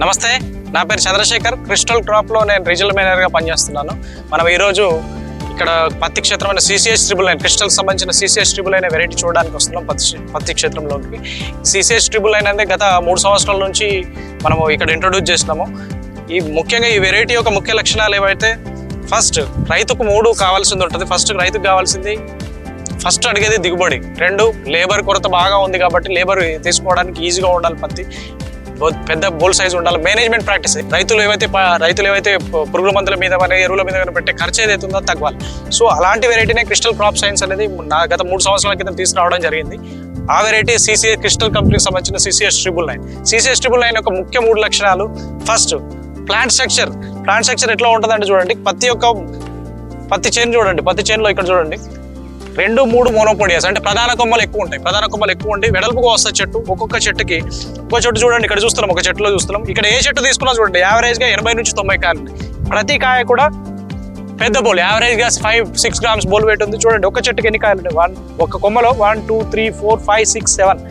నమస్తే, నా పేరు చంద్రశేఖర్. క్రిస్టల్ క్రాప్లో నేను రీజనల్ మేనేజర్గా పనిచేస్తున్నాను. మనం ఈరోజు ఇక్కడ పత్తి క్షేత్రమైన CCH9 క్రిస్టల్కి సంబంధించిన CCH9 అనే వెరైటీ చూడడానికి వస్తున్నాం పత్తి క్షేత్రంలోకి. CCH9 అనేది గత 3 సంవత్సరాల నుంచి మనము ఇక్కడ ఇంట్రొడ్యూస్ చేసినాము. ముఖ్యంగా ఈ వెరైటీ యొక్క ముఖ్య లక్షణాలు ఏవైతే, ఫస్ట్ రైతుకు 3 కావాల్సింది ఉంటుంది. రైతుకు కావాల్సింది ఫస్ట్ అడిగేది దిగుబడి, 2 లేబర్ కొరత బాగా ఉంది కాబట్టి లేబర్ తీసుకోవడానికి ఈజీగా ఉండాలి, పత్తి పెద్ద బోల్ సైజ్ ఉండాలి, మేనేజ్మెంట్ ప్రాక్టీస్. రైతులు ఏవైతే పురుగుల మందుల మీద ఎరువుల మీద పెట్టే ఖర్చు ఏదైతే ఉందో తగ్గాలి. సో అలాంటి వెరైటీనే క్రిస్టల్ క్రాప్ సైన్స్ అనేది గత 3 సంవత్సరాల క్రితం తీసుకురావడం జరిగింది. ఆ వెరైటీ క్రిస్టల్ కంపెనీకి సంబంధించిన CCH9. CCH9 యొక్క ముఖ్య 3 లక్షణాలు. ఫస్ట్ ప్లాంట్ స్ట్రక్చర్ ఎట్లా ఉంటుందంటే చూడండి, పత్తి చేను చూడండి, పత్తి చేనులో ఇక్కడ చూడండి 2-3 మోనోపోడియాస్ అంటే ప్రధాన కొమ్మలు ఎక్కువ ఉండి వెడల్పుగా వస్తే చెట్టు, ఒక్కొక్క చెట్టుకి ఒక చెట్టు చూడండి, ఇక్కడ చూస్తున్నాం, ఒక చెట్టులో చూస్తున్నాం. ఇక్కడ ఏ చెట్టు తీసుకున్నా చూడండి, యావరేజ్గా 80 నుంచి 90 కాయలు ఉన్నాయి. ప్రతి కాయ కూడా పెద్ద బోల్, యావరేజ్గా 5-6 గ్రామ్స్ బోల్ వెయిట్ ఉంది. చూడండి ఒక చెట్టుకి ఎన్ని కాయలు ఉన్నాయి, ఒక కొమ్మలో 1 2 3 4 5 6 7.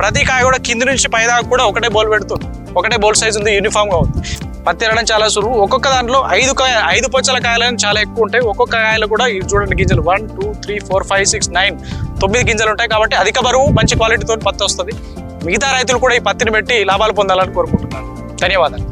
ప్రతి కాయ కూడా కింది నుంచి పైదాకా కూడా ఒకటే బోల్ పెడుతుంది, ఒకటే బోల్ సైజ్ ఉంది, యూనిఫామ్గా ఉంది. పత్తి ఎరడం చాలా సులువు. ఒక్కొక్క దాంట్లో 5 పొచ్చల కాయలు చాలా ఎక్కువ ఉంటాయి. ఒక్కొక్క కాయలు కూడా చూడండి గింజలు 1 2 3 4 5 6 9 9 గింజలు ఉంటాయి. కాబట్టి అధిక బరువు, మంచి క్వాలిటీతో పత్తి వస్తుంది. మిగతా రైతులు కూడా ఈ పత్తిని పెట్టి లాభాలు పొందాలని కోరుకుంటున్నాను. ధన్యవాదాలు.